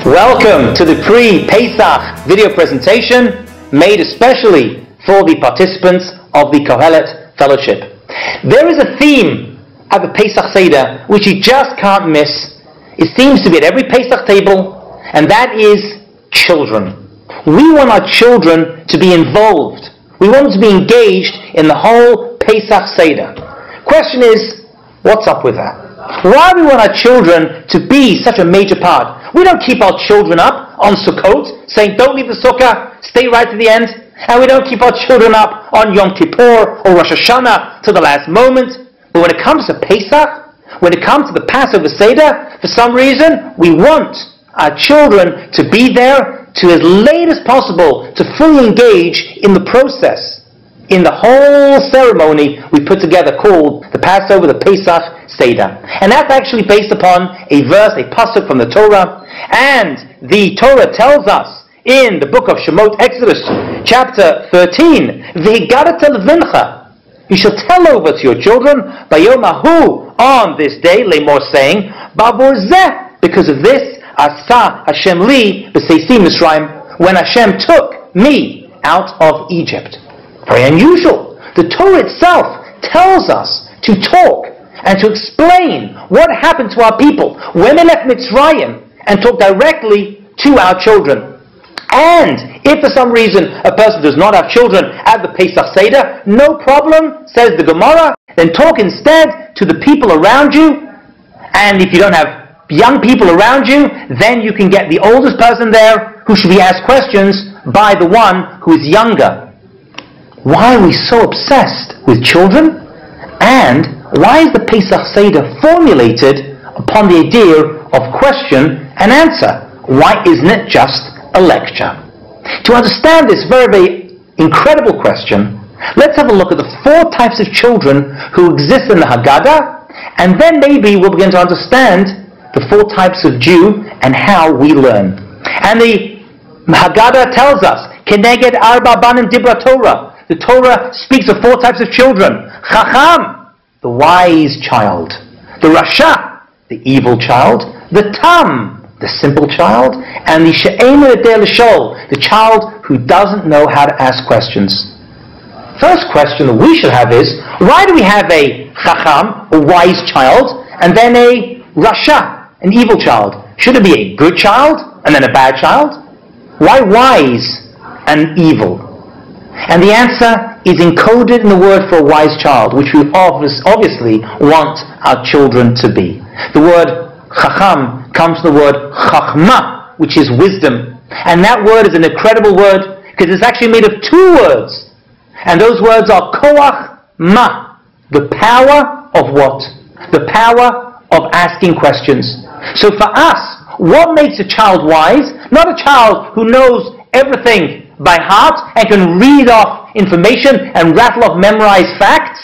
Welcome to the pre-Pesach video presentation made especially for the participants of the Kohelet Fellowship. There is a theme at the Pesach Seder which you just can't miss. It seems to be at every Pesach table, and that is children. We want our children to be involved. We want them to be engaged in the whole Pesach Seder. Question is, what's up with that? Why do we want our children to be such a major part? We don't keep our children up on Sukkot, saying don't leave the Sukkah, stay right to the end. And we don't keep our children up on Yom Kippur or Rosh Hashanah to the last moment. But when it comes to Pesach, when it comes to the Passover Seder, for some reason, we want our children to be there to as late as possible to fully engage in the process, in the whole ceremony we put together called the Passover, the Pesach Seder. And that's actually based upon a verse, a pasuk from the Torah. And the Torah tells us in the book of Shemot, Exodus, chapter 13, V'higadat levincha, you shall tell over to your children, Bayom hahu, on this day, Lemor saying, Bavor zeh, because of this, Asa Hashem li b'seisi Misraim, when Hashem took me out of Egypt. Very unusual. The Torah itself tells us to talk and to explain what happened to our people when they left Mitzrayim and talk directly to our children. And if for some reason a person does not have children at the Pesach Seder, no problem, says the Gemara, then talk instead to the people around you. And if you don't have young people around you, then you can get the oldest person there who should be asked questions by the one who is younger. Why are we so obsessed with children? And why is the Pesach Seder formulated upon the idea of question and answer? Why isn't it just a lecture? To understand this very, very incredible question, let's have a look at the 4 types of children who exist in the Haggadah, and then maybe we'll begin to understand the 4 types of Jew and how we learn. And the Haggadah tells us, Keneged Arba Banim Dibra Torah. The Torah speaks of 4 types of children. Chacham, the wise child. The Rasha, the evil child. The Tam, the simple child. And the She'einu Yodeh L'Shol, the child who doesn't know how to ask questions. First question that we should have is, why do we have a Chacham, a wise child, and then a Rasha, an evil child? Should it be a good child and then a bad child? Why wise and evil? And the answer is encoded in the word for a wise child, which we obviously want our children to be. The word chacham comes from the word chachma, which is wisdom. And that word is an incredible word because it's actually made of 2 words. And those words are koach ma, the power of what? The power of asking questions. So for us, what makes a child wise? Not a child who knows everything by heart and can read off information and rattle off memorized facts.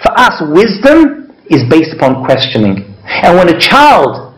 For us, wisdom is based upon questioning. And when a child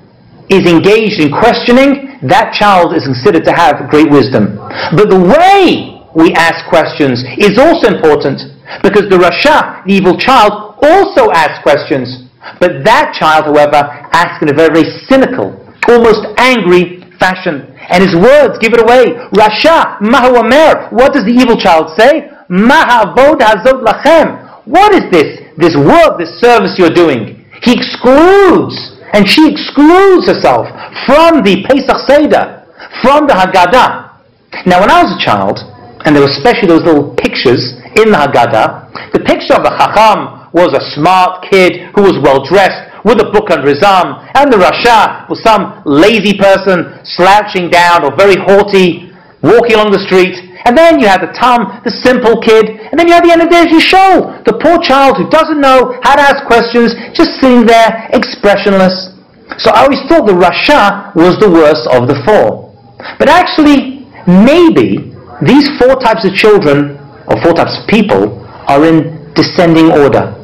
is engaged in questioning, that child is considered to have great wisdom. But the way we ask questions is also important, because the Rasha, the evil child, also asks questions. But that child, however, asks in a very, very cynical, almost angry fashion. And his words give it away. Rasha, mahu omer. What does the evil child say? Mahavod hazot lachem. What is this work, this service you're doing? He excludes, and she excludes herself from the Pesach Seder, from the Haggadah. Now when I was a child, and there were especially those little pictures in the Haggadah, the picture of the Chacham was a smart kid who was well dressed, with a book under his arm, and the Rasha was some lazy person slouching down or very haughty, walking along the street. And then you have the Tam, the simple kid, and then you have the end of the show, the poor child who doesn't know how to ask questions, just sitting there expressionless. So I always thought the Rasha was the worst of the 4. But actually, maybe these 4 types of children, or 4 types of people, are in descending order.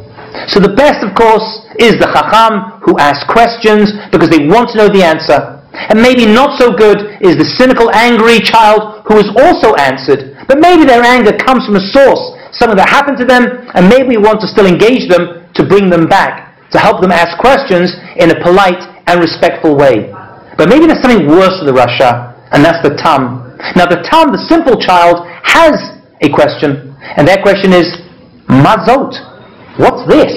So the best, of course, is the Chacham who asks questions because they want to know the answer. And maybe not so good is the cynical, angry child who is also answered. But maybe their anger comes from a source, something that happened to them, and maybe we want to still engage them to bring them back, to help them ask questions in a polite and respectful way. But maybe there's something worse than the rasha, and that's the tam. Now the tam, the simple child, has a question, and that question is, matzot. What's this?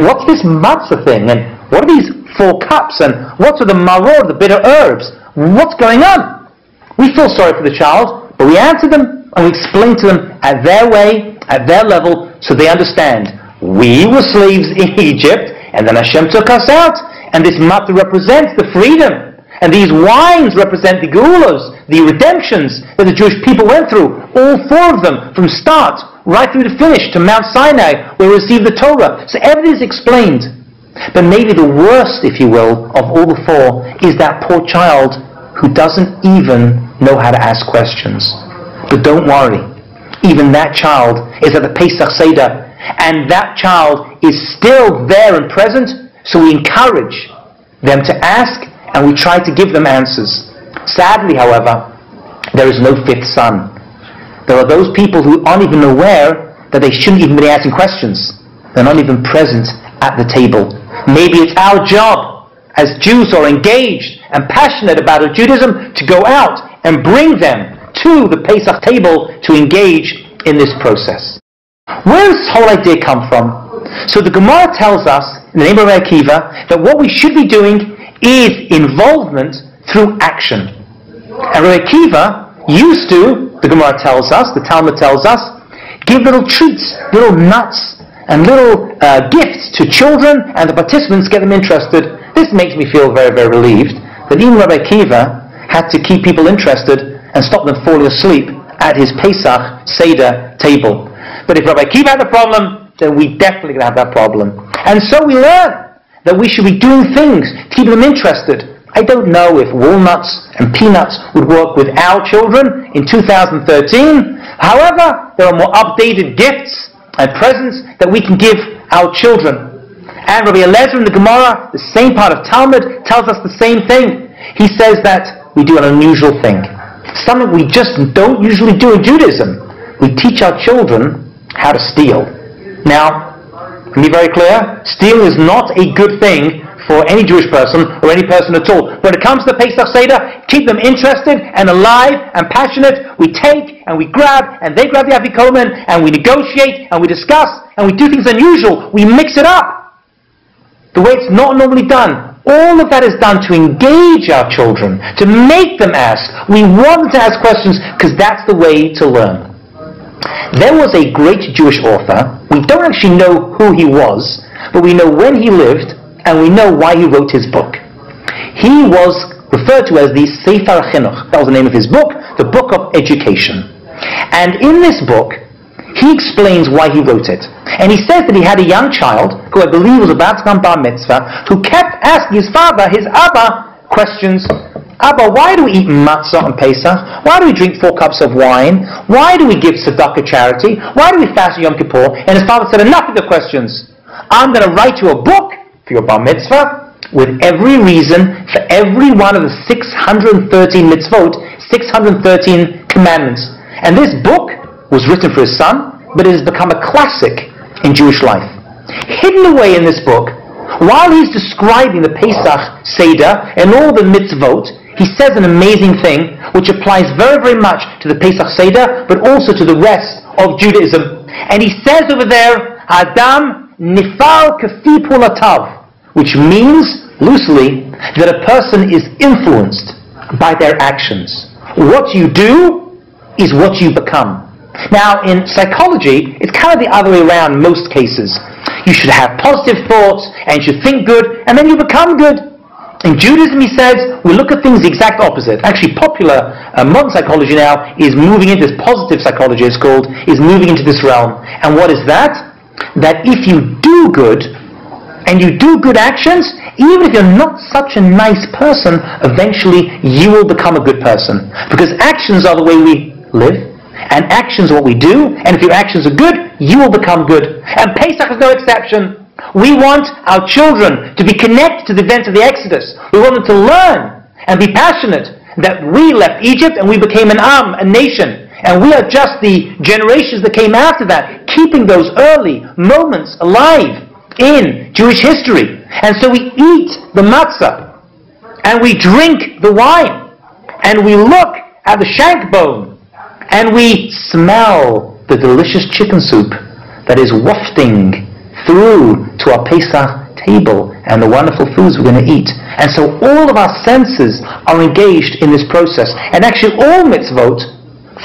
What's this matzah thing? And what are these 4 cups? And what's with the maror, the bitter herbs? What's going on? We feel sorry for the child, but we answer them and we explain to them at their way, at their level, so they understand. We were slaves in Egypt, and then Hashem took us out, and this matzah represents the freedom. And these wines represent the geulos, the redemptions that the Jewish people went through, all 4 of them, from start, right through to finish, to Mount Sinai, where we received the Torah. So everything is explained. But maybe the worst, if you will, of all the 4, is that poor child who doesn't even know how to ask questions. But don't worry, even that child is at the Pesach Seder, and that child is still there and present, so we encourage them to ask, and we try to give them answers. Sadly, however, there is no 5th son. There are those people who aren't even aware that they shouldn't even be asking questions. They're not even present at the table. Maybe it's our job as Jews who are engaged and passionate about Judaism to go out and bring them to the Pesach table to engage in this process. Where does this whole idea come from? So the Gemara tells us, in the name of Rabbi Akiva, that what we should be doing is involvement through action. And Rabbi Akiva used to, the Gemara tells us, the Talmud tells us, give little treats, little nuts, and little gifts to children, and the participants, get them interested. This makes me feel very, very relieved that even Rabbi Akiva had to keep people interested and stop them falling asleep at his Pesach Seder table. But if Rabbi Akiva had a problem, then we definitely going to have that problem. And so we learn that we should be doing things to keep them interested. I don't know if walnuts and peanuts would work with our children in 2013. However, there are more updated gifts and presents that we can give our children. And Rabbi Eliezer in the Gemara, the same part of Talmud, tells us the same thing. He says that we do an unusual thing. Something we just don't usually do in Judaism. We teach our children how to steal. Now, to be very clear, stealing is not a good thing for any Jewish person or any person at all. When it comes to Pesach Seder, keep them interested and alive and passionate. We take and we grab, and they grab the afikomen, and we negotiate and we discuss and we do things unusual. We mix it up the way it's not normally done. All of that is done to engage our children, to make them ask. We want them to ask questions because that's the way to learn. There was a great Jewish author. We don't actually know who he was, but we know when he lived, and we know why he wrote his book. He was referred to as the Sefer Chinuch. That was the name of his book, the Book of Education. And in this book, he explains why he wrote it. And he says that he had a young child, who I believe was about to become bar mitzvah, who kept asking his father, his Abba, questions. Abba, why do we eat matzah on Pesach? Why do we drink 4 cups of wine? Why do we give tzedakah charity? Why do we fast Yom Kippur? And his father said, enough of the questions. I'm going to write you a book for your bar mitzvah with every reason for every one of the 613 mitzvot, 613 commandments. And this book was written for his son, but it has become a classic in Jewish life. Hidden away in this book, while he's describing the Pesach Seder and all the mitzvot, he says an amazing thing which applies very, very much to the Pesach Seder, but also to the rest of Judaism. And he says over there, Adam nifal kafi pulatav, which means, loosely, that a person is influenced by their actions. What you do is what you become. Now, in psychology, it's kind of the other way around in most cases. You should have positive thoughts, and you should think good, and then you become good. In Judaism, he says, we look at things the exact opposite. Actually, popular modern psychology now is moving into this positive psychology, it's called, is moving into this realm. And what is that? That if you do good, and you do good actions, even if you're not such a nice person, eventually you will become a good person. Because actions are the way we live, and actions are what we do, and if your actions are good, you will become good. And Pesach is no exception. We want our children to be connected to the events of the Exodus. We want them to learn and be passionate that we left Egypt and we became an a nation. And we are just the generations that came after that, keeping those early moments alive in Jewish history. And so we eat the matzah and we drink the wine, and we look at the shank bone, and we smell the delicious chicken soup that is wafting through to our Pesach table and the wonderful foods we're going to eat. And so all of our senses are engaged in this process. And actually all mitzvot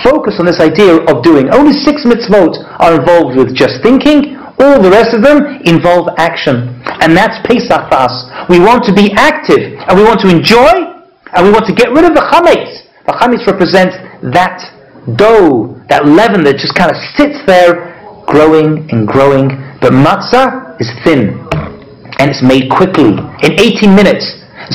focus on this idea of doing. Only 6 mitzvot are involved with just thinking. All the rest of them involve action. And that's Pesach for us. We want to be active, and we want to enjoy, and we want to get rid of the chametz. The chametz represents that dough, that leaven that just kind of sits there growing and growing. But matzah is thin, and it's made quickly, in 18 minutes.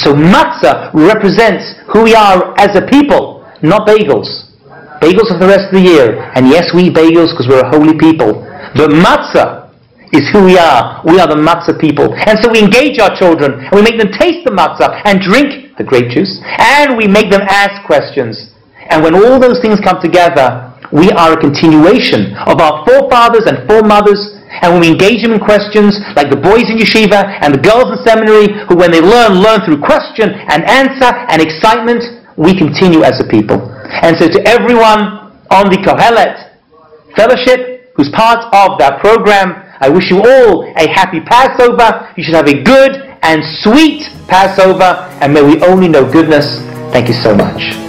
So matzah represents who we are as a people, not bagels. Bagels for the rest of the year. And yes, we eat bagels because we're a holy people. But matzah is who we are. We are the matzah people. And so we engage our children, and we make them taste the matzah and drink the grape juice. And we make them ask questions. And when all those things come together, we are a continuation of our forefathers and foremothers. And when we engage them in questions, like the boys in yeshiva and the girls in seminary, who when they learn through question and answer and excitement, we continue as a people. And so to everyone on the Kohelet Fellowship who's part of that program, I wish you all a happy Passover. You should have a good and sweet Passover, and may we only know goodness. Thank you so much.